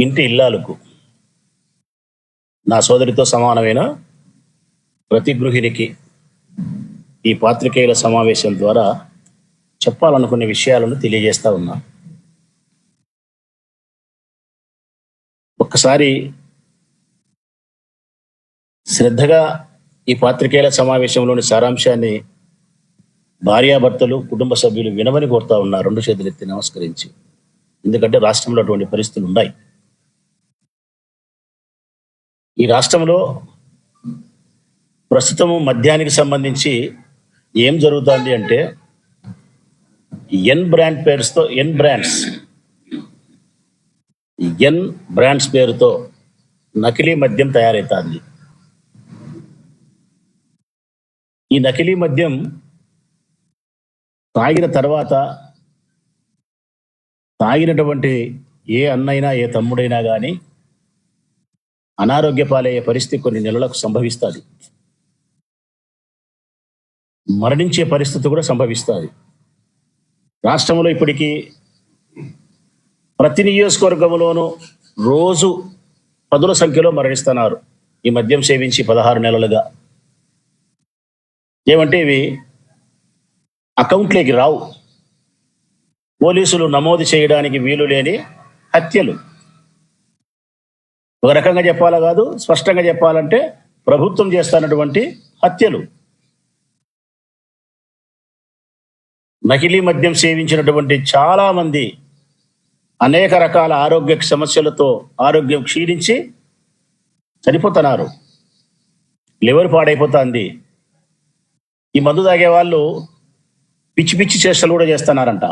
ఇంటి ఇల్లాలకు నా సోదరితో సమానమైన ప్రతి గృహిణికి ఈ పాత్రికేయుల సమావేశం ద్వారా చెప్పాలనుకునే విషయాలను తెలియజేస్తా ఉన్నా. ఒక్కసారి శ్రద్ధగా ఈ పాత్రికేయుల సమావేశంలోని సారాంశాన్ని భార్యాభర్తలు, కుటుంబ సభ్యులు వినమని కోరుతా ఉన్నారు, రెండు చేతులెత్తి నమస్కరించి. ఎందుకంటే రాష్ట్రంలో అటువంటి పరిస్థితులు ఉన్నాయి. ఈ రాష్ట్రంలో ప్రస్తుతము మద్యానికి సంబంధించి ఏం జరుగుతుంది అంటే ఎన్ బ్రాండ్స్ పేరుతో నకిలీ మద్యం తయారవుతుంది. ఈ నకిలీ మద్యం తాగిన తర్వాత తాగినటువంటి ఏ అన్నైనా ఏ తమ్ముడైనా కానీ అనారోగ్య పాలయ్యే పరిస్థితి కొన్ని నెలలకు సంభవిస్తుంది. మరణించే పరిస్థితి కూడా సంభవిస్తుంది. రాష్ట్రంలో ఇప్పటికీ ప్రతి నియోజకవర్గంలోనూ రోజు 10ల సంఖ్యలో మరణిస్తున్నారు ఈ మద్యం సేవించి 16 నెలలుగా. ఏమంటే ఇవి అకౌంట్లోకి రావు, పోలీసులు నమోదు చేయడానికి వీలు లేని హత్యలు. ఒక రకంగా చెప్పాలా కాదు, స్పష్టంగా చెప్పాలంటే ప్రభుత్వం చేస్తున్నటువంటి హత్యలు. నకిలీ మద్యం సేవించినటువంటి చాలా మంది అనేక రకాల ఆరోగ్య సమస్యలతో ఆరోగ్యం క్షీణించి చనిపోతున్నారు. లివర్ పాడైపోతుంది. ఈ మందు తాగే వాళ్ళు పిచ్చి పిచ్చి చేష్టలు కూడా చేస్తున్నారంట.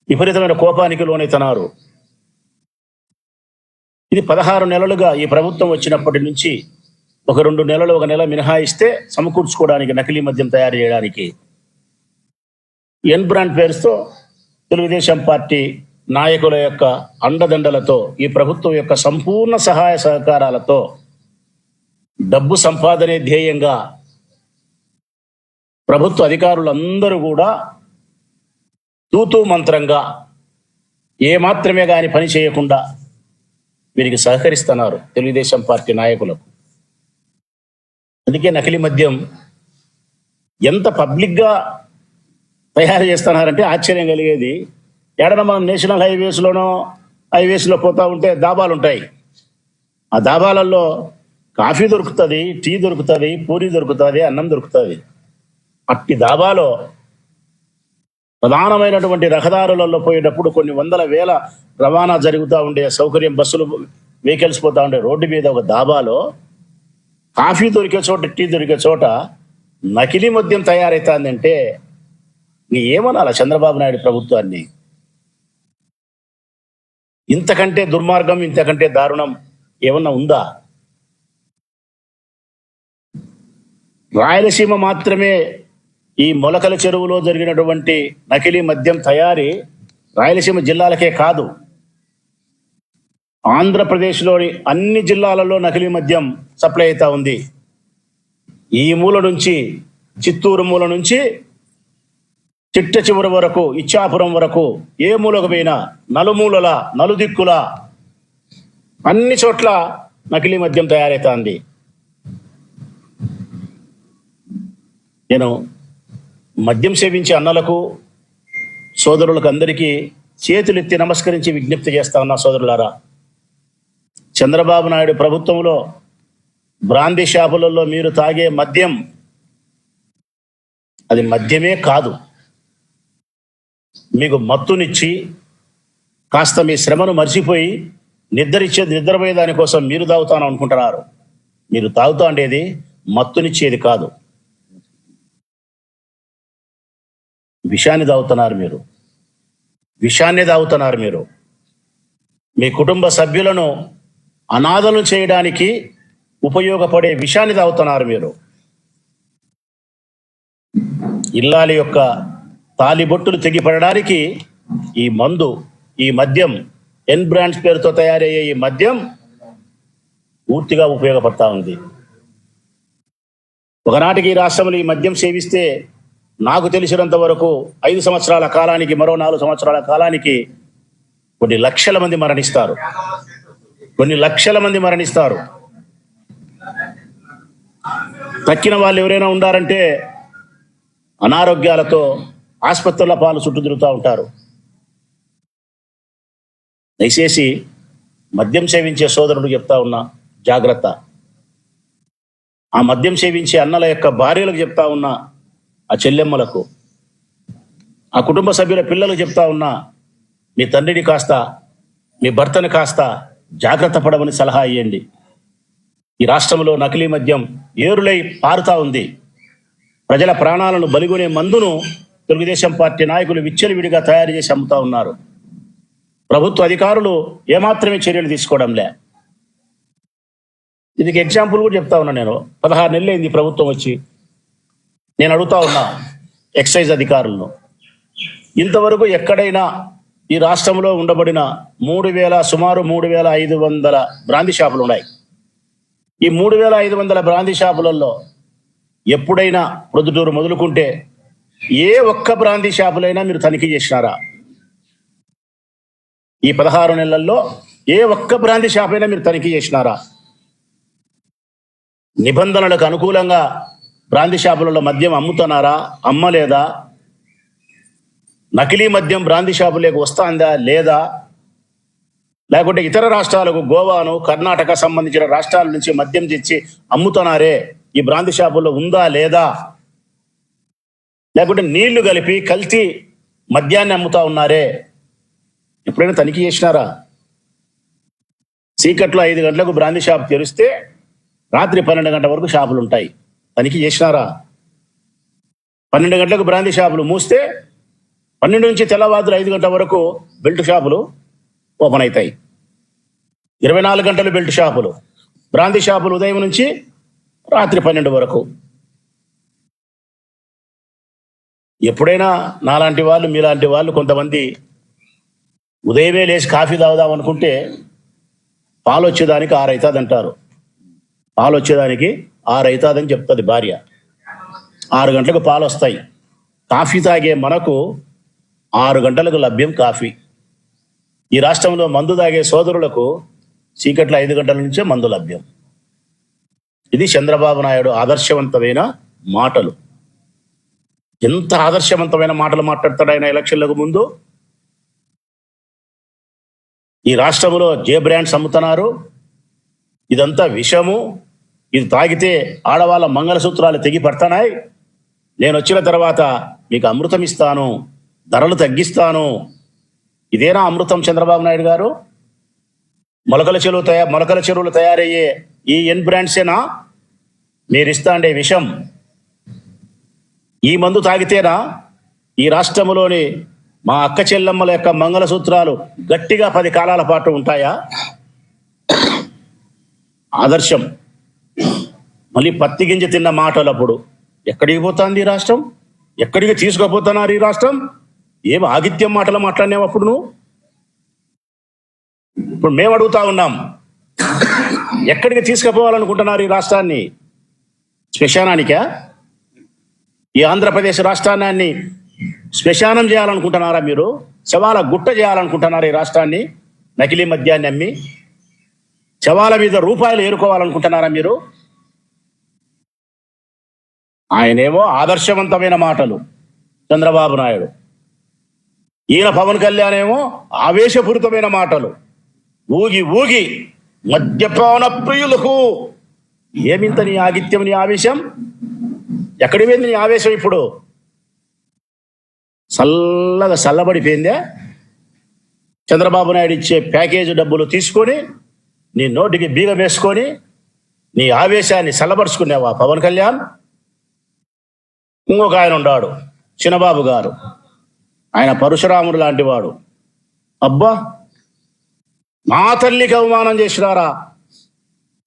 విపరీతమైన కోపానికి లోనవుతున్నారు. ఇది 16 నెలలుగా ఈ ప్రభుత్వం వచ్చినప్పటి నుంచి ఒక 2 నెలలు, 1 నెల మినహాయిస్తే సమకూర్చుకోవడానికి నకిలీ మద్యం తయారు చేయడానికి ఎన్ బ్రాండ్ పేరుతో తెలుగుదేశం పార్టీ నాయకుల యొక్క అండదండలతో ఈ ప్రభుత్వం యొక్క సంపూర్ణ సహాయ సహకారాలతో డబ్బు సంపాదనే ధ్యేయంగా ప్రభుత్వ అధికారులందరూ కూడా తూతూ మంత్రంగా ఏమాత్రమే కానీ పని చేయకుండా వీరికి సహకరిస్తున్నారు తెలుగుదేశం పార్టీ నాయకులకు. అందుకే నకిలీ మద్యం ఎంత పబ్లిక్గా తయారు చేస్తున్నారంటే ఆశ్చర్యం కలిగేది. ఎడన మనం నేషనల్ హైవేస్లో పోతా ఉంటే దాబాలు ఉంటాయి. ఆ దాబాలలో కాఫీ దొరుకుతుంది, టీ దొరుకుతుంది, పూరి దొరుకుతుంది, అన్నం దొరుకుతుంది. అట్టి దాబాలో ప్రధానమైనటువంటి రహదారులలో పోయేటప్పుడు కొన్ని వందల వేల రవాణా జరుగుతూ ఉండే సౌకర్యం, బస్సులు వెహికల్స్ పోతూ ఉండే రోడ్డు మీద ఒక దాబాలో కాఫీ దొరికే చోట, టీ దొరికే చోట నకిలీ మద్యం తయారవుతుందంటే ఏమనాలా చంద్రబాబు నాయుడు ప్రభుత్వాన్ని? ఇంతకంటే దుర్మార్గం, ఇంతకంటే దారుణం ఏమన్నా ఉందా? రాయలసీమ మాత్రమే ఈ మొలకల చెరువులో జరిగినటువంటి నకిలీ మద్యం తయారీ రాయలసీమ జిల్లాలకే కాదు, ఆంధ్రప్రదేశ్లోని అన్ని జిల్లాలలో నకిలీ మద్యం సప్లై అవుతా ఉంది. ఈ మూల నుంచి, చిత్తూరు మూల నుంచి చిట్ట చివరి వరకు, ఇచ్చాపురం వరకు, ఏ మూలకు పోయినా నలుమూలల నలుదిక్కుల అన్ని చోట్ల నకిలీ మద్యం తయారవుతుంది. నేను మద్యం సేవించే అన్నలకు, సోదరులకు అందరికీ చేతులెత్తి నమస్కరించి విజ్ఞప్తి చేస్తా ఉన్నా. సోదరులారా, చంద్రబాబు నాయుడు ప్రభుత్వంలో బ్రాందీ షాపులలో మీరు తాగే మద్యం అది మద్యమే కాదు. మీకు మత్తునిచ్చి కాస్త మీ శ్రమను మర్చిపోయి నిద్రపోయే దానికోసం మీరు తాగుతాను అనుకుంటున్నారు. మీరు తాగుతా ఉండేది మత్తునిచ్చేది కాదు, విషాన్ని తాగుతున్నారు మీరు. విషాన్ని తాగుతున్నారు మీరు. మీ కుటుంబ సభ్యులను అనాథలు చేయడానికి ఉపయోగపడే విషాన్ని తాగుతున్నారు మీరు. ఇల్లాలి యొక్క తాలిబొట్టులు తెగిపడడానికి ఈ మందు, ఈ మద్యం, ఎన్ బ్రాండ్స్ పేరుతో తయారయ్యే ఈ మద్యం పూర్తిగా ఉపయోగపడతా ఉంది. ఒకనాటికి ఈ రాష్ట్రంలో ఈ మద్యం సేవిస్తే నాకు తెలిసినంత వరకు 5 సంవత్సరాల కాలానికి, మరో 4 సంవత్సరాల కాలానికి కొన్ని లక్షల మంది మరణిస్తారు. కొన్ని లక్షల మంది మరణిస్తారు. తక్కిన వాళ్ళు ఎవరైనా ఉండారంటే అనారోగ్యాలతో ఆసుపత్రుల పాలు చుట్టూ తిరుగుతూ ఉంటారు. దయచేసి మద్యం సేవించే సోదరుడు చెప్తా ఉన్నా, జాగ్రత్త. ఆ మద్యం సేవించే అన్నల యొక్క భార్యలకు చెప్తా ఉన్నా, ఆ చెల్లెమ్మలకు, ఆ కుటుంబ సభ్యుల పిల్లలకు చెప్తా ఉన్నా, మీ తండ్రిని కాస్త, మీ భర్తని కాస్త జాగ్రత్త పడమని సలహా ఇవ్వండి. ఈ రాష్ట్రంలో నకిలీ మద్యం ఏరులై పారుతా ఉంది. ప్రజల ప్రాణాలను బలిగొనే మందును తెలుగుదేశం పార్టీ నాయకులు విచ్చలవిడిగా తయారు చేసి అమ్ముతా ఉన్నారు. ప్రభుత్వ అధికారులు ఏమాత్రమే చర్యలు తీసుకోవడంలే. దీనికి ఎగ్జాంపుల్ కూడా చెప్తా ఉన్నా. నేను 16 నెలలు అయింది ప్రభుత్వం వచ్చి. నేను అడుగుతా ఉన్నా ఎక్సైజ్ అధికారులను, ఇంతవరకు ఎక్కడైనా ఈ రాష్ట్రంలో ఉండబడిన సుమారు 3,500 బ్రాందీ షాపులు ఉన్నాయి. ఈ 3,500 బ్రాందీ షాపులలో ఎప్పుడైనా ప్రొద్దుటూరు మొదలుకుంటే ఏ ఒక్క బ్రాందీ షాపులైనా మీరు తనిఖీ చేసినారా? ఈ 16 నెలల్లో ఏ ఒక్క బ్రాందీ షాప్ అయినా మీరు తనిఖీ చేసినారా? నిబంధనలకు అనుకూలంగా బ్రాందీ షాపులలో మద్యం అమ్ముతున్నారా, అమ్మలేదా? నకిలీ మద్యం బ్రాందీ షాపులకు వస్తుందా లేదా? లేకుంటే ఇతర రాష్ట్రాలకు, గోవాను, కర్ణాటక సంబంధించిన రాష్ట్రాల నుంచి మద్యం తెచ్చి అమ్ముతున్నారే, ఈ బ్రాందీ షాపుల్లో ఉందా లేదా? లేకుంటే నీళ్లు కలిపి కల్తీ మద్యాన్ని అమ్ముతా ఉన్నారే, ఎప్పుడైనా తనిఖీ చేసినారా? చీకట్లో 5 గంటలకు బ్రాందీ షాప్ తెరిస్తే రాత్రి 12 గంటల వరకు షాపులు ఉంటాయి. తనిఖీ చేసినారా? 12 గంటలకు బ్రాందీ షాపులు మూస్తే 12 నుంచి తెల్లవారులు 5 గంటల వరకు బెల్ట్ షాపులు ఓపెన్ అవుతాయి. 24 గంటలు బెల్ట్ షాపులు, బ్రాందీ షాపులు ఉదయం నుంచి రాత్రి 12 వరకు. ఎప్పుడైనా నాలాంటి వాళ్ళు, మీలాంటి వాళ్ళు కొంతమంది ఉదయమే లేచి కాఫీ తాగుదాం అనుకుంటే పాలు వచ్చేదానికి 6 అవుతుంది అంటారు. పాలు వచ్చేదానికి 6 అవుతుందని చెప్తుంది భార్య. 6 గంటలకు పాలు వస్తాయి. కాఫీ తాగే మనకు 6 గంటలకు లభ్యం కాఫీ. ఈ రాష్ట్రంలో మందు తాగే సోదరులకు చీకట్ల 5 గంటల నుంచే మందు లభ్యం. ఇది చంద్రబాబు నాయుడు ఆదర్శవంతమైన మాటలు. ఎంత ఆదర్శవంతమైన మాటలు మాట్లాడతాడు ఆయన ఎలక్షన్లకు ముందు. ఈ రాష్ట్రంలో జే బ్రాండ్స్ అమ్ముతున్నారు, ఇదంతా విషము, ఇది తాగితే ఆడవాళ్ళ మంగళసూత్రాలు తెగి పడతానాయి, నేను వచ్చిన తర్వాత మీకు అమృతం ఇస్తాను, ధరలు తగ్గిస్తాను. ఇదేనా అమృతం చంద్రబాబు నాయుడు గారు? మొలకల చెరువులు తయారయ్యే ఈ ఎన్ బ్రాండ్సేనా మీరిస్తా అండే విషం? ఈ మందు తాగితేనా ఈ రాష్ట్రంలోని మా అక్క చెల్లెమ్మల యొక్క మంగళసూత్రాలు గట్టిగా 10 కాలాల పాటు ఉంటాయా? ఆదర్శం. మళ్ళీ పత్తి గింజ తిన్న మాటలప్పుడు ఎక్కడికి పోతుంది ఈ రాష్ట్రం? ఎక్కడికి తీసుకుపోతున్నారు ఈ రాష్ట్రం? ఏం ఆగిత్యం మాటలు మాట్లాడినావు అప్పుడు నువ్వు? ఇప్పుడు మేము అడుగుతా ఉన్నాం, ఎక్కడికి తీసుకుపోవాలనుకుంటున్నారు ఈ రాష్ట్రాన్ని? శ్మశానానికా? ఈ ఆంధ్రప్రదేశ్ రాష్ట్రాన్ని శ్మశానం చేయాలనుకుంటున్నారా మీరు? శవాల గుట్ట చేయాలనుకుంటున్నారా ఈ రాష్ట్రాన్ని? నకిలీ మద్యాన్ని అమ్మి శవాల మీద రూపాయలు ఏరుకోవాలనుకుంటున్నారా మీరు? ఆయనేమో ఆదర్శవంతమైన మాటలు చంద్రబాబు నాయుడు, ఈయన పవన్ కళ్యాణ్ ఏమో ఆవేశపూరితమైన మాటలు. ఊగి ఊగి మద్యపాన ప్రియులకు ఏమింత నీ ఆగిత్యం, నీ ఆవేశం? ఎక్కడి పోయింది నీ ఆవేశం? ఇప్పుడు చల్లబడిపోయిందే. చంద్రబాబు నాయుడు ఇచ్చే ప్యాకేజీ డబ్బులు తీసుకొని నీ నోటికి బీగం వేసుకొని నీ ఆవేశాన్ని చల్లబరుచుకునేవా పవన్ కళ్యాణ్? ఇంకొక ఆయన ఉన్నాడు, చిన్నబాబు గారు. ఆయన పరశురాముడు లాంటి వాడు. అబ్బా, మా తల్లికి అవమానం చేసినారా?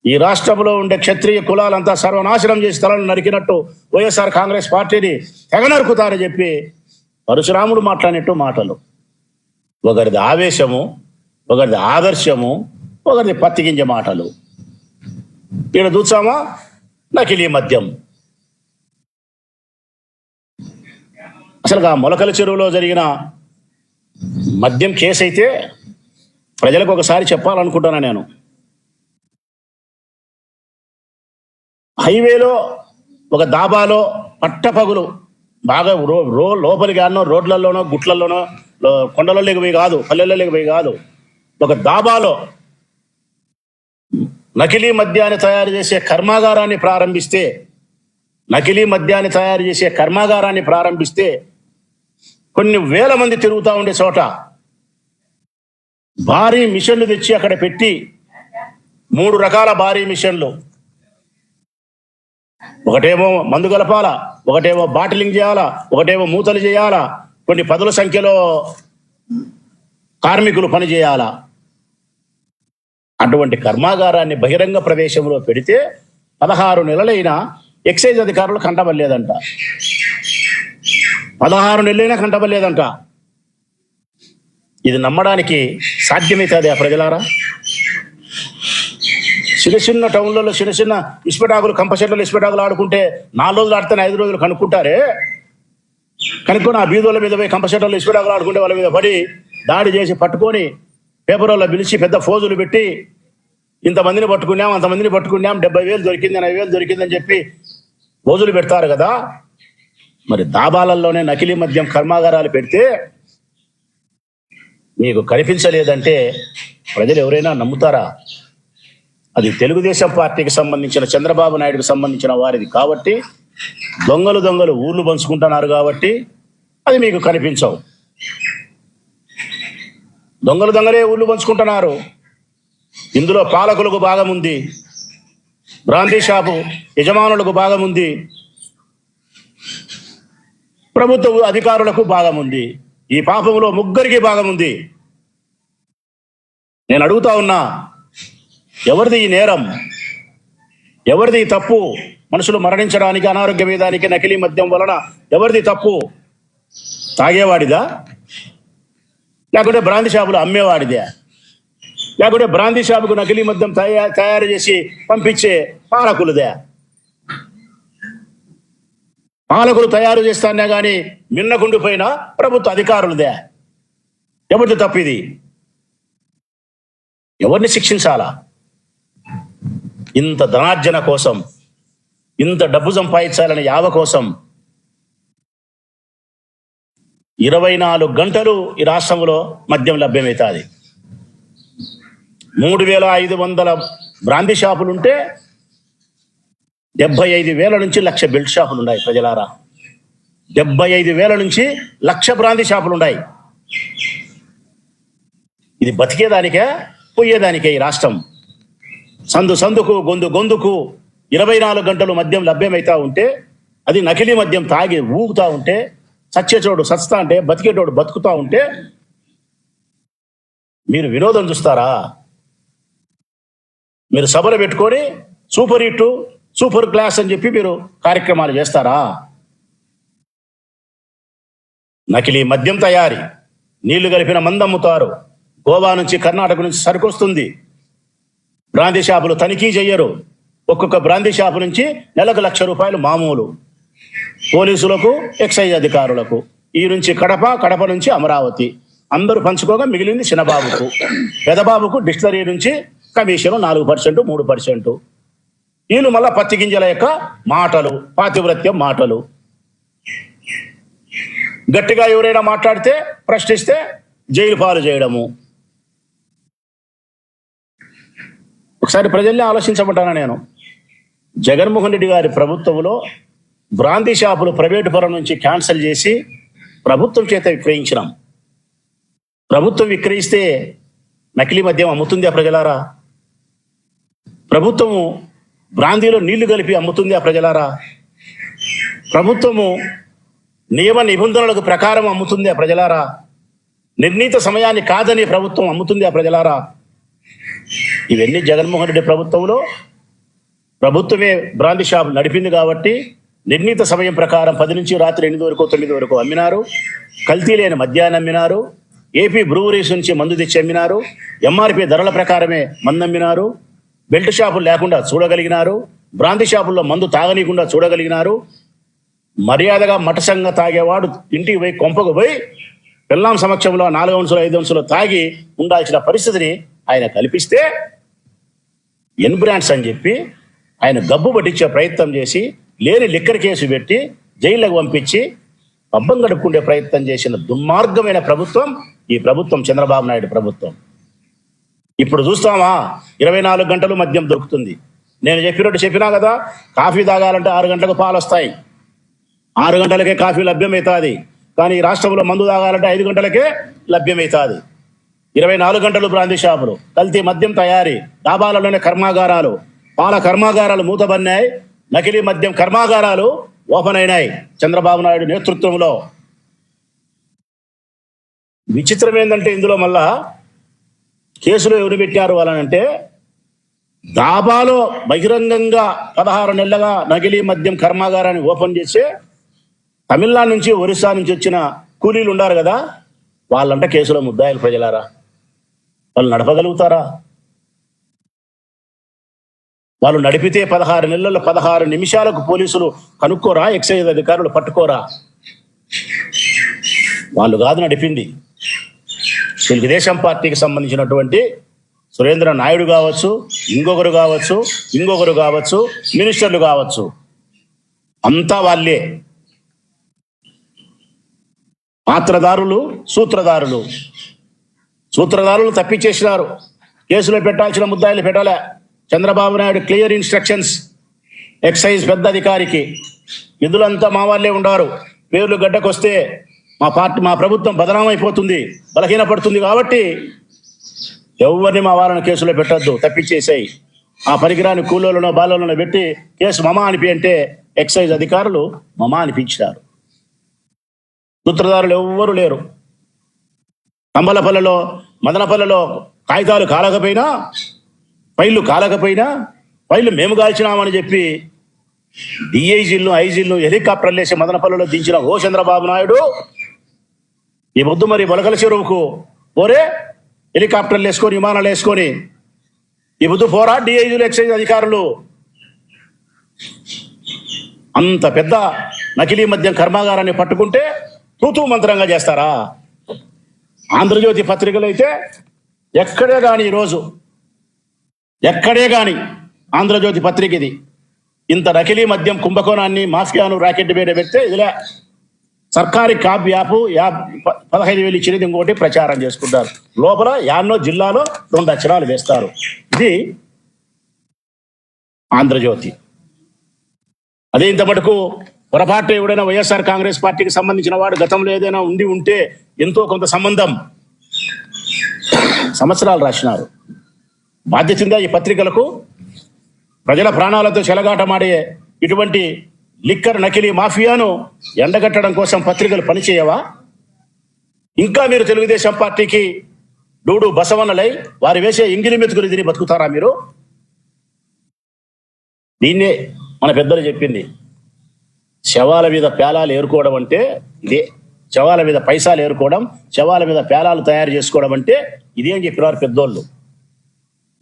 ఈ రాష్ట్రంలో ఉండే క్షత్రియ కులాలంతా సర్వనాశనం చేసి తలను నరికినట్టు వైఎస్ఆర్ కాంగ్రెస్ పార్టీని తెగ నరుకుతారని చెప్పి పరశురాముడు మాట్లాడినట్టు మాటలు. ఒకరిది ఆవేశము, ఒకరిది ఆదర్శము, ఒకరిది పత్తిగింజ మాటలు. ఈయన చూసామా నకిలీ మద్యం. అసలు ఆ మొలకల చెరువులో జరిగిన మద్యం కేసు అయితే ప్రజలకు ఒకసారి చెప్పాలనుకుంటున్నా నేను. హైవేలో ఒక దాబాలో పట్టపగులు బాగా లోపలికి అన్నో రోడ్లలోనో గుట్లలోనో కొండలలోకి పోయి కాదు, పల్లెల్లోకి పోయి కాదు, ఒక దాబాలో నకిలీ మద్యాన్ని తయారు చేసే కర్మాగారాన్ని ప్రారంభిస్తే కొన్ని వేల మంది తిరుగుతూ ఉండే చోట భారీ మిషన్లు తెచ్చి అక్కడ పెట్టి 3 రకాల భారీ మిషన్లు, ఒకటేమో మందు కలపాలా, ఒకటేమో బాటిలింగ్ చేయాలా, ఒకటేమో మూతలు చేయాలా, కొన్ని 10ల సంఖ్యలో కార్మికులు పని చేయాలా. అటువంటి కర్మాగారాన్ని బహిరంగ ప్రదేశంలో పెడితే 16 నెలలైనా ఎక్సైజ్ అధికారులు కంటబడలేదంట. 16 నెలలైనా కంటబడలేదంట. ఇది నమ్మడానికి సాధ్యమవుతుంది ఆ ప్రజలారా? చిన్న టౌన్లలో చిన్న ఇసుపెటాకులు, కంపచెట్లలో ఇసుపెటాకులు ఆడుకుంటే 4 రోజులు ఆడితే 5 రోజులు కనుక్కుంటారే. కనుక్కొని ఆ బీదోళ్ళ మీద పోయి కంపచెట్లలో ఇసుపెటాకులు ఆడుకుంటే వాళ్ళ మీద పడి దాడి చేసి పట్టుకొని పేపర్లో పిలిచి పెద్ద ఫోజులు పెట్టి ఇంతమందిని పట్టుకున్నాం, అంతమందిని పట్టుకున్నాం, 70,000 దొరికింది, 80,000 దొరికిందని చెప్పి ఫోజులు పెడతారు కదా. మరి దాబాలలోనే నకిలీ మద్యం కర్మాగారాలు పెడితే మీకు కనిపించలేదంటే ప్రజలు ఎవరైనా నమ్ముతారా? అది తెలుగుదేశం పార్టీకి సంబంధించిన, చంద్రబాబు నాయుడుకి సంబంధించిన వారిది కాబట్టి, దొంగలు ఊర్లు పంచుకుంటున్నారు కాబట్టి అది మీకు కనిపించవు. దొంగలే ఊళ్ళు పంచుకుంటున్నారు. ఇందులో పాలకులకు భాగం ఉంది, బ్రాందీ షాపు యజమానులకు భాగం ఉంది, ప్రభుత్వ అధికారులకు భాగం ఉంది. ఈ పాపంలో ముగ్గురికి భాగం ఉంది. నేను అడుగుతా ఉన్నా, ఎవరిది ఈ నేరం? ఎవరిది ఈ తప్పు? మనుషులు మరణించడానికి, అనారోగ్య వేదానికి నకిలీ మద్యం వలన ఎవరిది తప్పు? తాగేవాడిదా? లేకుంటే బ్రాందీ షాపులు అమ్మేవాడిదే? లేకుంటే బ్రాందీ షాపుకు నకిలీ మద్యం తయారు చేసి పంపించే పాలకులదే? పాలకులు తయారు చేస్తానే గాని మిన్నకుండిపోయిన ప్రభుత్వ అధికారులదే? ఎవరిది తప్పు ఇది? ఎవరిని శిక్షించాలా? ఇంత ధనార్జన కోసం, ఇంత డబ్బు సంపాదించాలని యావ కోసం 24 గంటలు ఈ రాష్ట్రంలో మద్యం లభ్యమవుతుంది. 3,500 బ్రాందీ షాపులుంటే 75,000 నుంచి 1,00,000 బెల్ట్ షాపులు ఉన్నాయి. ప్రజలారా, 75,000 నుంచి 1,00,000 బ్రాందీ షాపులు ఉన్నాయి. ఇది బతికేదానికే పోయేదానికే ఈ రాష్ట్రం? సందుకు గొంతుకు 24 గంటలు మద్యం లభ్యమవుతా ఉంటే, అది నకిలీ మద్యం తాగి ఊగుతా ఉంటే, చచ్చేటోడు సస్తా అంటే, బతికేటోడు బతుకుతా ఉంటే మీరు వినోదం చూస్తారా? మీరు సభలు పెట్టుకొని సూపర్ హిట్, సూపర్ క్లాస్ అని చెప్పి మీరు కార్యక్రమాలు చేస్తారా? నకిలీ మద్యం తయారీ, నీళ్లు కలిపిన మందు అమ్ముతారు. గోవా నుంచి, కర్ణాటక నుంచి సరుకు వస్తుంది. బ్రాందీ షాపులు తనిఖీ చెయ్యరు. ఒక్కొక్క బ్రాందీ షాపు నుంచి నెలకు ₹1,00,000 మామూలు. పోలీసులకు, ఎక్సైజ్ అధికారులకు. ఈ నుంచి కడప నుంచి అమరావతి. అందరూ పంచుకోగా మిగిలింది చిన్నబాబుకు. పెదబాబుకు డిస్టిలరీ నుంచి కమిషన్ 4%, 3%. వీళ్ళు మళ్ళా పత్తి గింజల యొక్క మాటలు, పాతివ్రత్యం మాటలు. గట్టిగా ఎవరైనా మాట్లాడితే, ప్రశ్నిస్తే జైలు పాలు చేయడము. ఒకసారి ప్రజల్ని ఆలోచించమంటానా నేను? జగన్మోహన్ రెడ్డి గారి ప్రభుత్వంలో బ్రాందీ షాపులు ప్రైవేటు పరం నుంచి క్యాన్సిల్ చేసి ప్రభుత్వం చేత విక్రయించినాం. ప్రభుత్వం విక్రయిస్తే నకిలీ మద్యం అమ్ముతుంది ఆ ప్రజలారా? ప్రభుత్వము బ్రాందీలో నీళ్లు కలిపి అమ్ముతుంది ఆ ప్రజలారా? ప్రభుత్వము నియమ నిబంధనలకు ప్రకారం అమ్ముతుంది ఆ ప్రజలారా? నిర్ణీత సమయాన్ని కాదని ప్రభుత్వం అమ్ముతుంది ఆ ప్రజలారా? ఇవన్నీ జగన్మోహన్ రెడ్డి ప్రభుత్వంలో ప్రభుత్వమే బ్రాందీ షాప్ నడిపింది కాబట్టి నిర్ణీత సమయం ప్రకారం 10 నుంచి రాత్రి 8 వరకు 9 వరకు అమ్మినారు. కల్తీ లేని మద్యాన్ని అమ్మినారు. ఏపీ బ్రూవరీస్ నుంచి మందు తెచ్చి అమ్మినారు. ఎంఆర్పీ ధరల ప్రకారమే మందు అమ్మినారు. బెల్ట్ షాపులు లేకుండా చూడగలిగినారు. బ్రాందీ షాపుల్లో మందు తాగనీయకుండా చూడగలిగినారు. మర్యాదగా మటసంగా తాగేవాడు ఇంటికి పోయి కొంపకు పోయి పిల్లాం సమక్షంలో 4 అంశాలు 5 అంశాలు తాగి ఉండాల్సిన పరిస్థితిని ఆయన కల్పిస్తే ఎన్ బ్రాండ్స్ అని చెప్పి ఆయన గబ్బు పట్టించే ప్రయత్నం చేసి లేని లిక్కర్ కేసు పెట్టి జైల్లోకి పంపించి పబ్బం గడుపుకుండే ప్రయత్నం చేసిన దుర్మార్గమైన ప్రభుత్వం ఈ ప్రభుత్వం, చంద్రబాబు నాయుడు ప్రభుత్వం. ఇప్పుడు చూస్తామా 24 గంటలు మద్యం దొరుకుతుంది. నేను చెప్పినా కదా, కాఫీ తాగాలంటే 6 గంటలకు పాలు వస్తాయి, 6 గంటలకే కాఫీ లభ్యమవుతుంది. కానీ ఈ రాష్ట్రంలో మందు తాగాలంటే 5 గంటలకే లభ్యమవుతుంది. 24 గంటలు బ్రాందీ షాపులు, కల్తీ మద్యం తయారీ, డాబాలలోనే కర్మాగారాలు, పాల కర్మాగారాలు మూతబన్నాయి, నకిలీ మద్యం కర్మాగారాలు ఓపెన్ అయినాయి చంద్రబాబు నాయుడు నేతృత్వంలో. విచిత్రం ఏంటంటే ఇందులో మళ్ళా కేసులు ఎవరు పెట్టారు వాళ్ళనంటే, దాబాలో బహిరంగంగా 16 నెలలుగా నకిలీ మద్యం కర్మాగారాన్ని ఓపెన్ చేసి తమిళనాడు నుంచి ఒరిస్సా నుంచి వచ్చిన కూలీలు ఉన్నారు కదా, వాళ్ళంట కేసులో ముద్దాయిలు. ప్రజలారా, వాళ్ళు నడపగలుగుతారా? వాళ్ళు నడిపితే 16 నెలల్లో 16 నిమిషాలకు పోలీసులు కనుక్కోరా? ఎక్సైజ్ అధికారులు పట్టుకోరా? వాళ్ళు కాదు నడిపింది. తెలుగుదేశం పార్టీకి సంబంధించినటువంటి సురేంద్ర నాయుడు కావచ్చు, ఇంకొకరు కావచ్చు, మినిస్టర్లు కావచ్చు, అంతా వాళ్ళే పాత్రదారులు, సూత్రధారులు తప్పించేసినారు. కేసులో పెట్టాల్సిన ముద్దాయిలు పెట్టలే. Chandrababu Naidu clear instructions excise పెద్ద అధికారికి, నిధులంతా మా వాళ్ళే ఉండారు, పేర్లు గడ్డకొస్తే మా ప్రభుత్వం బదనామైపోతుంది, బలహీనపడుతుంది, కాబట్టి ఎవరిని మా వాళ్ళని కేసులో పెట్టద్దు, తప్పించేసాయి. ఆ పరికరాన్ని కూలోళ్ళనో బాలోళ్ళనో పెట్టి కేసు మమా అనిపి అంటే ఎక్సైజ్ అధికారులు మమా అనిపించారు. సూత్రధారులు ఎవ్వరూ లేరు. తంబలపల్లిలో, మదనపల్లిలో కాగితాలు కాలకపోయినా, ఫైళ్ళు మేము కాల్చినామని చెప్పి డిఐజీలను, ఐజీలను హెలికాప్టర్లు వేసి మదనపల్లిలో దించిన ఓ చంద్రబాబు నాయుడు, ఈ పొద్దు మరి బొలకల చెరువుకు పోరే, హెలికాప్టర్లు వేసుకొని, విమానాలు వేసుకొని ఈ పొద్దు పోరా డిఐజీలు, ఎక్సైజ్ అధికారులు. అంత పెద్ద నకిలీ మద్యం కర్మాగారాన్ని పట్టుకుంటే తూతూ మంత్రంగా చేస్తారా? ఆంధ్రజ్యోతి పత్రికలు అయితే ఎక్కడే కానీ ఆంధ్రజ్యోతి పత్రిక ఇది ఇంత నకిలీ మద్యం కుంభకోణాన్ని, మాఫియాను, రాకెట్ మీద పెడితే ఇదిలే సర్కారీ కాప్ యాప్ 15,000 ఇచ్చినది ఇంకోటి ప్రచారం చేసుకుంటారు. లోపల యాన్నో జిల్లాలో 2 అక్షరాలు వేస్తారు. ఇది ఆంధ్రజ్యోతి. అదే ఇంత మటుకు పొరపాటు ఎవడైనా వైఎస్ఆర్ కాంగ్రెస్ పార్టీకి సంబంధించిన వాడు గతంలో ఏదైనా ఉంటే ఎంతో కొంత సంవత్సరాలు రాసినారు. బాధ్యతంగా ఈ పత్రికలకు ప్రజల ప్రాణాలతో చెలగాటమాడే ఇటువంటి లిక్కర్ నకిలీ మాఫియాను ఎండగట్టడం కోసం పత్రికలు పనిచేయవా? ఇంకా మీరు తెలుగుదేశం పార్టీకి డూడు బసవన్నలై వారు వేసే ఇంగిలి మెతుకులు తిని బతుకుతారా మీరు? దీన్నే మన పెద్దలు చెప్పింది, శవాల మీద పేలాలు ఏరుకోవడం అంటే ఇదే. శవాల మీద పైసాలు ఏరుకోవడం, శవాల మీద పేలాలు తయారు చేసుకోవడం అంటే ఇదే అని చెప్పినారు పెద్దోళ్ళు.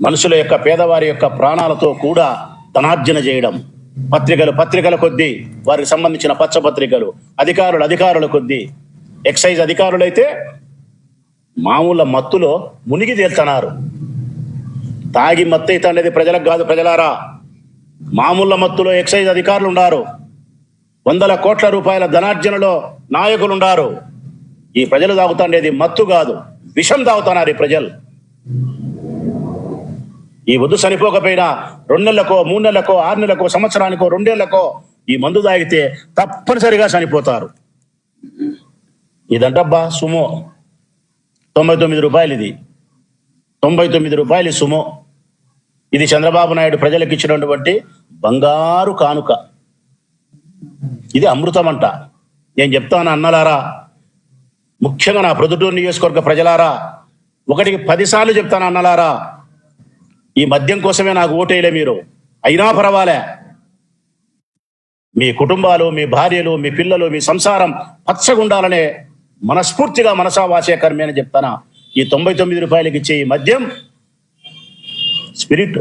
మనుషుల యొక్క, పేదవారి యొక్క ప్రాణాలతో కూడా ధనార్జన చేయడం. పత్రికల కొద్దీ, వారికి సంబంధించిన పచ్చపత్రికలు, అధికారుల కొద్దీ. ఎక్సైజ్ అధికారులైతే మామూలు మత్తులో మునిగి తేల్తున్నారు. తాగి మత్తైతే అనేది ప్రజలకు కాదు. ప్రజలారా, మామూలు మత్తులో ఎక్సైజ్ అధికారులు ఉన్నారు. 100 కోట్ల రూపాయల ధనార్జనలో నాయకులు ఉన్నారు. ఈ ప్రజలు తాగుతాండేది మత్తు కాదు, విషం తాగుతున్నారు ఈ ప్రజలు. ఈ వద్దు చనిపోకపోయినా 2 నెలలకో, 3 నెలలకో, 6 నెలలకో, సంవత్సరానికో, 2 ఏళ్లకో ఈ మందు తాగితే తప్పనిసరిగా చనిపోతారు. ఇదంటబ్బా సుమో, 99 రూపాయలు. ఇది 99 రూపాయలు సుమో. ఇది చంద్రబాబు నాయుడు ప్రజలకు ఇచ్చినటువంటి బంగారు కానుక. ఇది అమృతం అంట. నేను చెప్తాను అన్నలారా, ముఖ్యంగా నా ప్రొద్దుటూరు నియోజకవర్గ ప్రజలారా, 1కి 10 సార్లు చెప్తాను అన్నలారా, ఈ మద్యం కోసమే నాకు ఓటేయలే మీరు, అయినా పర్వాలే. మీ కుటుంబాలు, మీ భార్యలు, మీ పిల్లలు, మీ సంసారం పచ్చగుండాలనే మనస్ఫూర్తిగా మనసా వాచే కర్మే అని చెప్తానా. ఈ 99 రూపాయలకి ఇచ్చే ఈ మద్యం స్పిరిట్,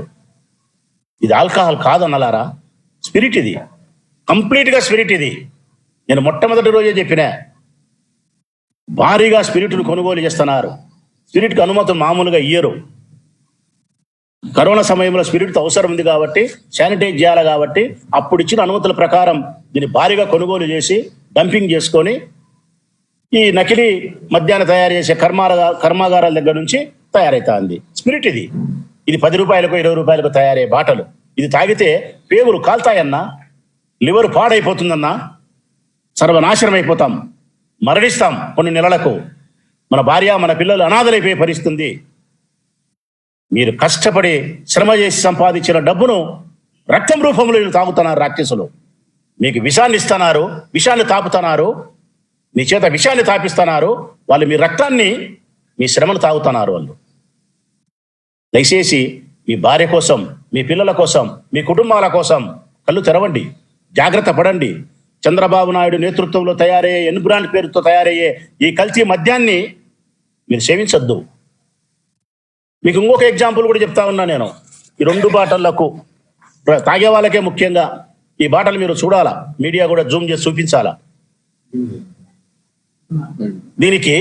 ఇది ఆల్కహాల్ కాదన్నలారా, స్పిరిట్. ఇది కంప్లీట్గా స్పిరిట్. ఇది నేను మొట్టమొదటి రోజే చెప్పినా. భారీగా స్పిరిట్ను కొనుగోలు చేస్తున్నారు. స్పిరిట్కి అనుమతి మామూలుగా ఇయ్యరు. కరోనా సమయంలో స్పిరిట్ అవసరం ఉంది కాబట్టి, శానిటైజ్ చేయాలి కాబట్టి అప్పుడు ఇచ్చిన అనుమతుల ప్రకారం దీన్ని భారీగా కొనుగోలు చేసి డంపింగ్ చేసుకొని ఈ నకిలీ మద్యాన్ని తయారు చేసే కర్మాగారాల దగ్గర నుంచి తయారైతుంది స్పిరిట్. ఇది 10 రూపాయలకు 20 రూపాయలకు తయారయ్యే బాటలు. ఇది తాగితే పేగులు కాల్తాయన్నా, లివర్ పాడైపోతుందన్నా, సర్వనాశనం అయిపోతాం, మరణిస్తాం కొన్ని నెలలకు. మన భార్య మన పిల్లలు అనాథలైపోయే పరిస్థితుంది. మీరు కష్టపడి శ్రమ చేసి సంపాదించిన డబ్బును రక్తం రూపంలో వీళ్ళు తాగుతున్నారు రాక్షసులు. మీకు విషాన్ని ఇస్తున్నారు, విషాన్ని తాపుతున్నారు, మీ చేత విషాన్ని తాపిస్తున్నారు. వాళ్ళు మీ రక్తాన్ని, మీ శ్రమను తాగుతున్నారు. వాళ్ళు దయచేసి మీ భార్య కోసం, మీ పిల్లల కోసం, మీ కుటుంబాల కోసం కళ్ళు తెరవండి, జాగ్రత్త పడండి. చంద్రబాబు నాయుడు నేతృత్వంలో తయారయ్యే ఎన్ బ్రాండ్ పేరుతో తయారయ్యే ఈ కల్తీ మద్యాన్ని మీరు సేవించొద్దు. మీకు ఇంకొక ఎగ్జాంపుల్ కూడా చెప్తా ఉన్నా నేను. ఈ 2 బాటళ్లకు తాగే వాళ్ళకే ముఖ్యంగా ఈ బాటలు మీరు చూడాలా, మీడియా కూడా జూమ్ చేసి చూపించాలా. దీనికి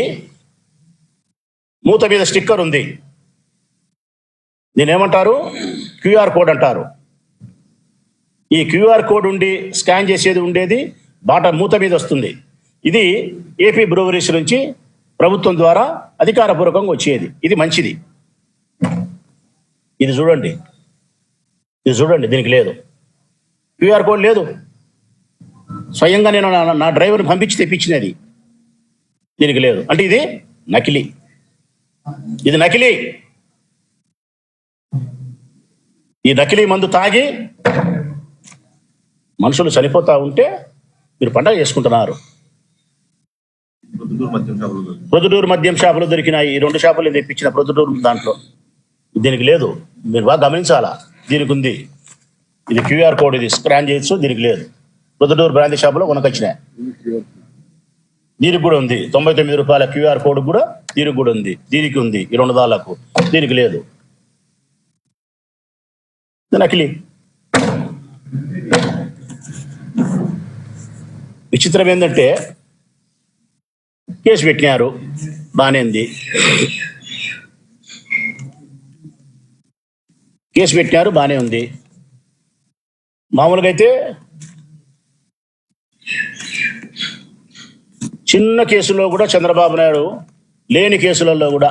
మూత మీద స్టిక్కర్ ఉంది. దీని ఏమంటారు? క్యూఆర్ కోడ్ అంటారు. ఈ క్యూఆర్ కోడ్ ఉండి స్కాన్ చేసేది ఉండేది బాటల్ మూత మీద వస్తుంది. ఇది ఏపీ బ్రూవరీస్ నుంచి ప్రభుత్వం ద్వారా అధికారపూర్వకంగా వచ్చేది. ఇది మంచిది. ఇది చూడండి, ఇది చూడండి, దీనికి లేదు, క్యూఆర్ కోడ్ లేదు. స్వయంగా నేను నా డ్రైవర్ని పంపించి తెప్పించినది. దీనికి లేదు అంటే ఇది నకిలీ. ఇది నకిలీ. ఈ నకిలీ మందు తాగి మనుషులు చనిపోతా ఉంటే మీరు పండగ చేసుకుంటున్నారు. ప్రొద్దుటూరు మద్యం షాపులు దొరికినాయి. ఈ 2 షాపులు తెప్పించిన ప్రొద్దుటూరు దాంట్లో. దీనికి లేదు. మీరు బాగా గమనించాలా. దీనికి ఉంది. ఇది క్యూఆర్ కోడ్, ఇది స్కాన్ చేయొచ్చు. దీనికి లేదు. ప్రొద్దుటూరు బ్రాంతి షాపులో కొనకొచ్చినాయి. దీనికి కూడా ఉంది. 99 రూపాయల క్యూఆర్ కోడ్ కూడా దీనికి కూడా ఉంది. దీనికి ఉంది ఈ 2 దాళ్లకు. దీనికి లేదు. నకిలీ. విచిత్రం ఏంటంటే కేసు పెట్టినారు, బాగానే ఉంది. కేసు పెట్టినారు, బాగానే ఉంది. మామూలుగా అయితే చిన్న కేసులో కూడా చంద్రబాబు నాయుడు లేని కేసులలో కూడా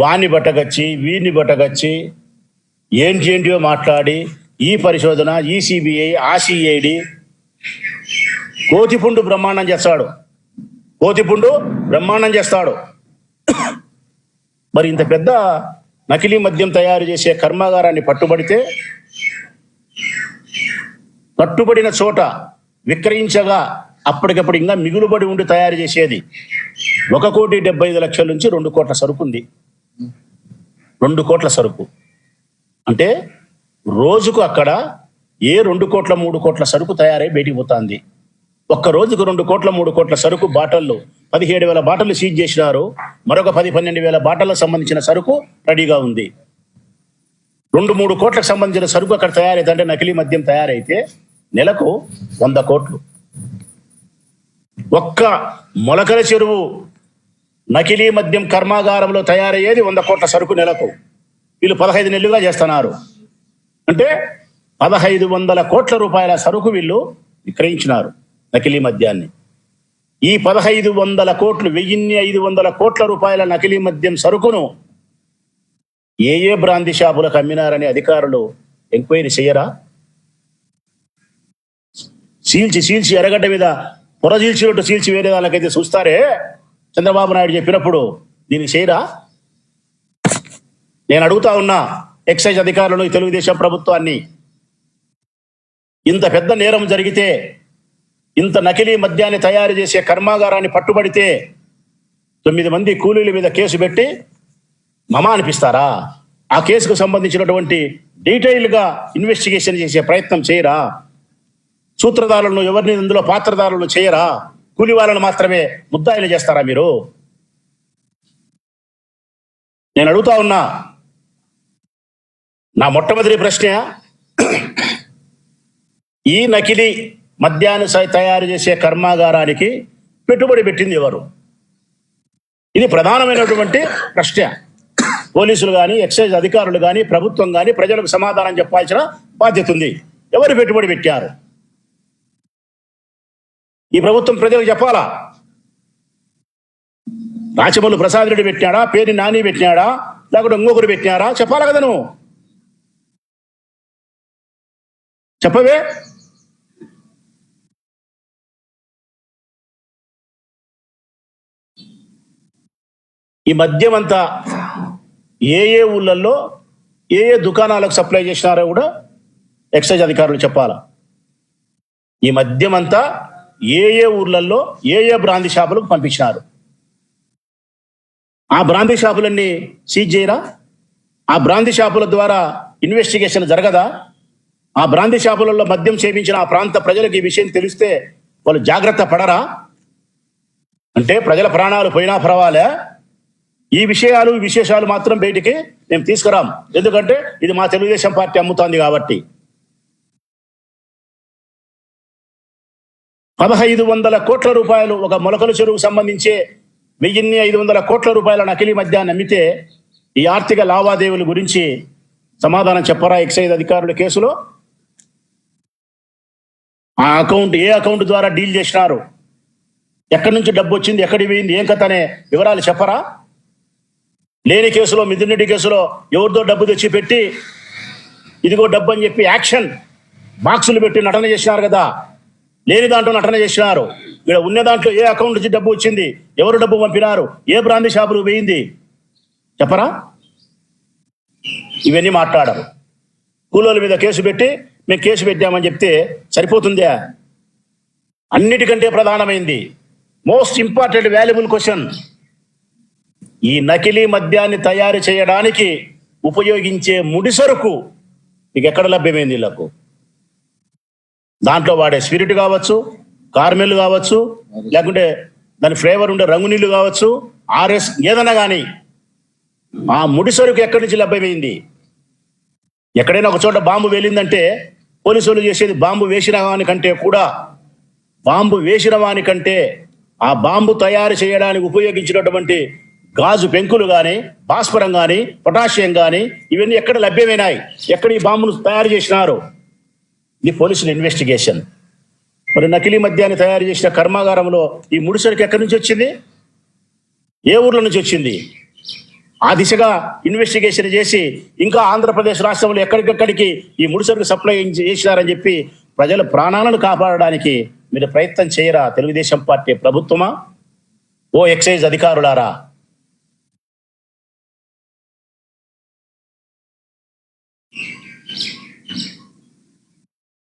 వాణ్ణి బట్టగచ్చి వీడిని బట్టగచ్చి ఏంటియో మాట్లాడి ఈ పరిశోధన, ఈ సిబిఐ, ఆ సిఐడి కోతిపుండు బ్రహ్మాండం చేస్తాడు. కోతిపుండు బ్రహ్మాండం చేస్తాడు. మరి ఇంత పెద్ద నకిలీ మద్యం తయారు చేసే కర్మాగారాన్ని పట్టుబడిన చోట విక్రయించగా అప్పటికప్పుడు ఇంకా మిగులుబడి ఉండి తయారు చేసేది 1,75,00,000 నుంచి 2 కోట్ల సరుకు ఉంది. 2 కోట్ల సరుకు అంటే రోజుకు అక్కడ 2 కోట్ల 3 కోట్ల సరుకు తయారై బయటికి పోతుంది. ఒక్క రోజుకు 2 కోట్ల 3 కోట్ల సరుకు బాటళ్ళు 17,000 బాటలు సీజ్ చేసినారు. మరొక 10-12,000 బాటలకు సంబంధించిన సరుకు రెడీగా ఉంది. 2-3 కోట్లకు సంబంధించిన సరుకు అక్కడ తయారైతే, అంటే నకిలీ మద్యం తయారైతే నెలకు 100 కోట్లు. ఒక్క మొలకల చెరువు నకిలీ మద్యం కర్మాగారంలో తయారయ్యేది 100 కోట్ల సరుకు నెలకు. వీళ్ళు 15 నెలలుగా చేస్తున్నారు. అంటే 1,500 కోట్ల రూపాయల సరుకు వీళ్ళు విక్రయించినారు నకిలీ మద్యాన్ని. ఈ 1,500 కోట్లు, 1,500 కోట్ల రూపాయల నకిలీ మద్యం సరుకును ఏ బ్రాంతి షాపులకు అమ్మినారని అధికారులు ఎంక్వైరీ చేయరా? చీల్చి ఎర్రగడ్డ మీద పొర చీల్చినట్టు చీల్చి వేరే వాళ్ళకైతే చూస్తారే చంద్రబాబు నాయుడు చెప్పినప్పుడు, దీనికి చేయరా? నేను అడుగుతా ఉన్నా ఎక్సైజ్ అధికారులను, తెలుగుదేశం ప్రభుత్వాన్ని. ఇంత పెద్ద నేరం జరిగితే, ఇంత నకిలీ మద్యాన్ని తయారు చేసే కర్మాగారాన్ని పట్టుబడితే 9 మంది కూలీల మీద కేసు పెట్టి మమా అనిపిస్తారా? ఆ కేసుకు సంబంధించినటువంటి డీటెయిల్గా ఇన్వెస్టిగేషన్ చేసే ప్రయత్నం చేయరా? సూత్రధారులను, ఎవరిని ఇందులో పాత్రధారులను చేయరా? కూలి వాళ్ళను మాత్రమే ముద్దాయిలు చేస్తారా మీరు? నేను అడుగుతా ఉన్నా. నా మొట్టమొదటి ప్రశ్న, ఈ నకిలీ మద్యాన్ని తయారు చేసే కర్మాగారానికి పెట్టుబడి పెట్టింది ఎవరు? ఇది ప్రధానమైనటువంటి ప్రశ్న. పోలీసులు కానీ, ఎక్సైజ్ అధికారులు కానీ, ప్రభుత్వం కానీ ప్రజలకు సమాధానం చెప్పాల్సిన బాధ్యత ఉంది. ఎవరు పెట్టుబడి పెట్టారు? ఈ ప్రభుత్వం ప్రజలకు చెప్పాలా? రాచమల్లు ప్రసాద్ రెడ్డి పెట్టినాడా, పేరు నాని పెట్టినాడా, లేకుంటే ఇంకొకరు పెట్టినారా? చెప్పాలా కదా నువ్వు. చెప్పవే. ఈ మద్యం అంతా ఏ ఏ ఊళ్ళల్లో ఏ ఏ దుకాణాలకు సప్లై చేసినారో కూడా ఎక్సైజ్ అధికారులు చెప్పాలా. ఈ మద్యం అంతా ఏ ఏ ఊర్లలో ఏ ఏ బ్రాందీ షాపులకు పంపించినారు? ఆ బ్రాందీ షాపులన్నీ సీజ్ చేయరా? ఆ బ్రాందీ షాపుల ద్వారా ఇన్వెస్టిగేషన్ జరగదా? ఆ బ్రాందీ షాపులలో మద్యం సేవించిన ఆ ప్రాంత ప్రజలకు ఈ విషయం తెలిస్తే వాళ్ళు జాగ్రత్త పడరా? అంటే ప్రజల ప్రాణాలు పోయినా పర్వాలే, ఈ విశేషాలు మాత్రం బయటికి మేము తీసుకురాం. ఎందుకంటే ఇది మా తెలుగుదేశం పార్టీ అమ్ముతోంది కాబట్టి. 1500 కోట్ల రూపాయలు ఒక మొలకల చెరువుకు సంబంధించే 1500 కోట్ల రూపాయల నకిలీ మద్యాన్ని అమ్మితే ఈ ఆర్థిక లావాదేవీల గురించి సమాధానం చెప్పరా ఎక్సైజ్ అధికారుల కేసులో? ఆ అకౌంట్ ఏ అకౌంట్ ద్వారా డీల్ చేసినారు, ఎక్కడి నుంచి డబ్బు వచ్చింది, ఎక్కడికి పోయింది, ఏం కథ అనే వివరాలు చెప్పరా? లేని కేసులో, మిథున్ రెడ్డి కేసులో ఎవరితో డబ్బు తెచ్చి పెట్టి ఇదిగో డబ్బు అని చెప్పి యాక్షన్ బాక్సులు పెట్టి నటన చేసినారు కదా. లేని దాంట్లో నటన చేసినారు. ఇక్కడ ఉన్న దాంట్లో ఏ అకౌంట్ నుంచి డబ్బు వచ్చింది, ఎవరు డబ్బు పంపినారు, ఏ బ్రాందీ షాపులు పోయింది చెప్పరా? ఇవన్నీ మాట్లాడరు. కూలోళ్ళ మీద కేసు పెట్టి మేము కేసు పెట్టామని చెప్తే సరిపోతుందా? అన్నిటికంటే ప్రధానమైంది, మోస్ట్ ఇంపార్టెంట్ వాల్యుబుల్ క్వశ్చన్, ఈ నకిలీ మద్యాన్ని తయారు చేయడానికి ఉపయోగించే ముడిసరుకు మీకు ఎక్కడ లభ్యమైంది? వీళ్ళకు దాంట్లో వాడే స్పిరిట్ కావచ్చు, కార్మెల్ కావచ్చు, లేకుంటే దాని ఫ్లేవర్ ఉండే రంగు నీళ్లు కావచ్చు, ఆర్ఎస్ ఏదన్నా కానీ ఆ ముడిసరుకు ఎక్కడి నుంచి లభ్యమైంది? ఎక్కడైనా ఒక చోట బాంబు వేలిందంటే పోలీసులు చేసేది బాంబు వేసిన వానికంటే కూడా, బాంబు వేసిన వానికంటే ఆ బాంబు తయారు చేయడానికి ఉపయోగించినటువంటి గాజు పెంకులు కానీ, భాస్వరం కానీ, పొటాషియం కానీ ఇవన్నీ ఎక్కడ లభ్యమైనాయి? ఎక్కడ ఈ బాంబును తయారు చేసినారు? ఇది పోలీసుల ఇన్వెస్టిగేషన్. మరి నకిలీ మద్యాన్ని తయారు చేసిన కర్మాగారంలో ఈ ముడిసరుకు ఎక్కడి నుంచి వచ్చింది? ఏ ఊర్ల నుంచి వచ్చింది? ఆ దిశగా ఇన్వెస్టిగేషన్ చేసి ఇంకా ఆంధ్రప్రదేశ్ రాష్ట్రంలో ఎక్కడికెక్కడికి ఈ ముడిసరుకు సప్లై చేసినారని చెప్పి ప్రజల ప్రాణాలను కాపాడడానికి మీరు ప్రయత్నం చేయరా తెలుగుదేశం పార్టీ ప్రభుత్వమా? ఓ ఎక్సైజ్ అధికారులారా,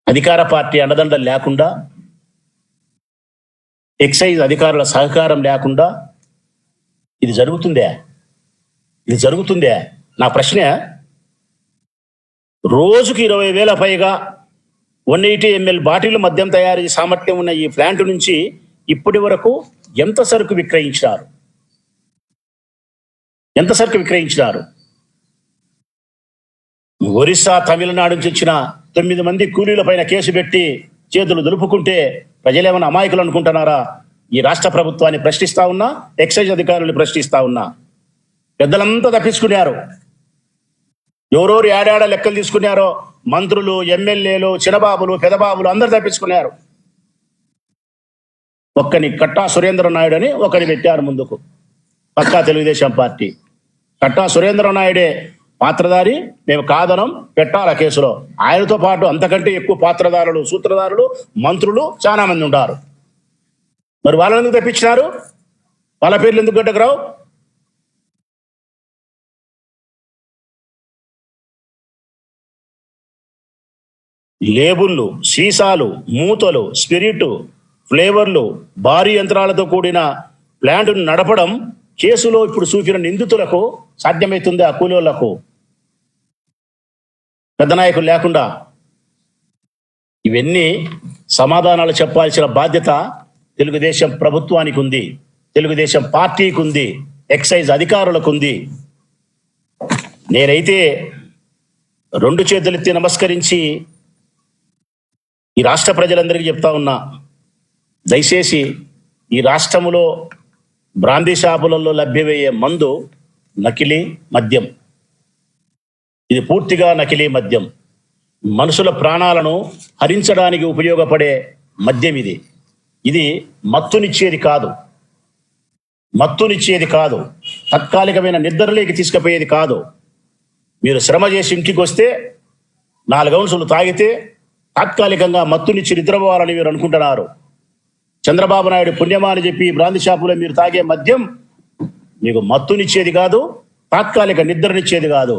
అధికార పార్టీ అండదండలు లేకుండా, ఎక్సైజ్ అధికారుల సహకారం లేకుండా ఇది జరుగుతుందే? ఇది జరుగుతుందే? నా ప్రశ్న. రోజుకి 20,000 పైగా 180 ml బాటిల్ మద్యం తయారీ సామర్థ్యం ఉన్న ఈ ప్లాంట్ నుంచి ఇప్పటి వరకు ఎంత సరుకు విక్రయించినారు? ఎంత సరుకు విక్రయించినారు? ఒరిస్సా, తమిళనాడు నుంచి వచ్చిన 9 మంది కూలీల పైన కేసు పెట్టి చేతులు దులుపుకుంటే ప్రజలేమన్నా అమాయకులు అనుకుంటున్నారా? ఈ రాష్ట్ర ప్రభుత్వాన్ని ప్రశ్నిస్తా ఉన్నా, ఎక్సైజ్ అధికారులు ప్రశ్నిస్తా ఉన్నా. పెద్దలంతా తప్పించుకున్నారు. ఎవరెవరు ఏడాడ లెక్కలు తీసుకున్నారో మంత్రులు, ఎమ్మెల్యేలు, చిన్నబాబులు, పెదబాబులు అందరు తప్పించుకున్నారు. ఒక్కని కట్టా సురేంద్ర నాయుడు అని ఒకరిని పెట్టారు ముందుకు, పక్కా తెలుగుదేశం పార్టీ. కట్టా సురేంద్ర నాయుడే పాత్రధారి, మేము కాదనం, పెట్టాల కేసులో. ఆయనతో పాటు అంతకంటే ఎక్కువ పాత్రధారులు, సూత్రధారులు, మంత్రులు చాలా మంది ఉంటారు. మరి వాళ్ళని ఎందుకు తెప్పించినారు? వాళ్ళ పేర్లు ఎందుకు గడ్డకు రావు? లేబుళ్ళు, సీసాలు, మూతలు, స్పిరిట్, ఫ్లేవర్లు, భారీ యంత్రాలతో కూడిన ప్లాంట్ను నడపడం కేసులో ఇప్పుడు చూపిన నిందితులకు సాధ్యమవుతుంది? ఆ కూలీలకు పెద్ద నాయకులు లేకుండా? ఇవన్నీ సమాధానాలు చెప్పాల్సిన బాధ్యత తెలుగుదేశం ప్రభుత్వానికి ఉంది, తెలుగుదేశం పార్టీకి ఉంది, ఎక్సైజ్ అధికారులకు ఉంది. నేనైతే 2 చేతులెత్తి నమస్కరించి ఈ రాష్ట్ర ప్రజలందరికీ చెప్తా ఉన్నా, దయచేసి ఈ రాష్ట్రములో బ్రాందీ షాపులలో లభ్యమయ్యే మందు నకిలీ మద్యం. ఇది పూర్తిగా నకిలీ మద్యం. మనుషుల ప్రాణాలను హరించడానికి ఉపయోగపడే మద్యం ఇది. ఇది మత్తునిచ్చేది కాదు, మత్తునిచ్చేది కాదు, తాత్కాలికమైన నిద్రలోకి తీసుకుపోయేది కాదు. మీరు శ్రమ చేసి ఇంటికి వస్తే 4 ఔన్సులు తాగితే తాత్కాలికంగా మత్తునిచ్చి నిద్రపోవాలని మీరు అనుకుంటున్నారు. చంద్రబాబు నాయుడు పుణ్యమా అని చెప్పి బ్రాందీ షాపులో మీరు తాగే మద్యం మీకు మత్తునిచ్చేది కాదు, తాత్కాలిక నిద్రనిచ్చేది కాదు,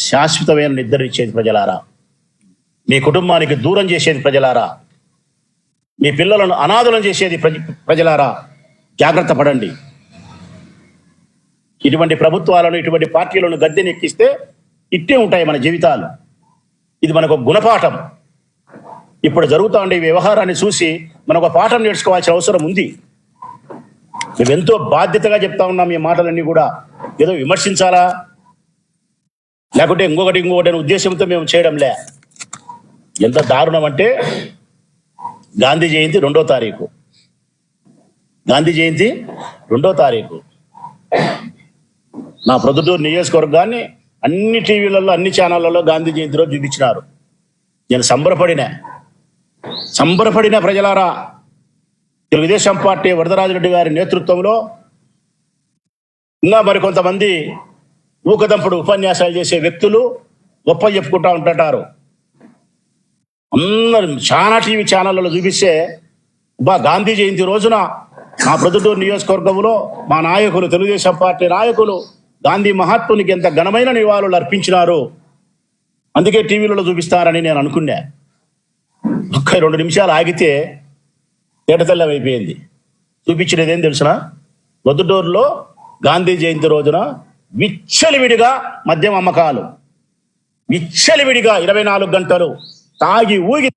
శాశ్వతమైన నిద్రనిచ్చేది. ప్రజలారా, మీ కుటుంబానికి దూరం చేసేది. ప్రజలారా, మీ పిల్లలను అనాథులను చేసేది. ప్రజలారా, జాగ్రత్త పడండి. ఇటువంటి ప్రభుత్వాలను, ఇటువంటి పార్టీలను గద్దెనెక్కిస్తే ఇట్టే ఉంటాయి మన జీవితాలు. ఇది మనకు గుణపాఠం. ఇప్పుడు జరుగుతూ ఉండే ఈ వ్యవహారాన్ని చూసి మనం ఒక పాఠం నేర్చుకోవాల్సిన అవసరం ఉంది. మేమెంతో బాధ్యతగా చెప్తా ఉన్నాం. ఈ మాటలన్నీ కూడా ఏదో విమర్శించాలా లేకుంటే ఇంకొకటి అనే ఉద్దేశంతో మేము చేయడంలే. ఎంత దారుణం అంటే, గాంధీ జయంతి 2వ తారీఖు, గాంధీ జయంతి 2వ తారీఖు నా ప్రొద్దుటూరు నియోజకవర్గాన్ని అన్ని టీవీలలో, అన్ని ఛానళ్లలో గాంధీ జయంతి రోజు చూపించినారు. నేను సంబరపడిన ప్రజలారా, తెలుగుదేశం పార్టీ వరదరాజిరెడ్డి గారి నేతృత్వంలో ఇంకా మరికొంతమంది ఊకదంపుడు ఉపన్యాసాలు చేసే వ్యక్తులు గొప్ప చెప్పుకుంటా ఉంటుంటారు. అందరు చాలా టీవీ ఛానళ్లలో చూపిస్తే గాంధీ జయంతి రోజున మా ప్రొద్దుటూరు నియోజకవర్గంలో మా నాయకులు, తెలుగుదేశం పార్టీ నాయకులు గాంధీ మహాత్మునికి ఎంత ఘనమైన నివాళులు అర్పించినారు, అందుకే టీవీలలో చూపిస్తారని నేను అనుకున్నా. 2 నిమిషాలు ఆగితే తేటతెల్లం అయిపోయింది. చూపించినదేం తెలుసునా? ప్రొద్దుటూరులో గాంధీ జయంతి రోజున విచ్చలివిడిగా మద్యం అమ్మకాలు, విచ్చలివిడిగా 24 గంటలు తాగి ఊగి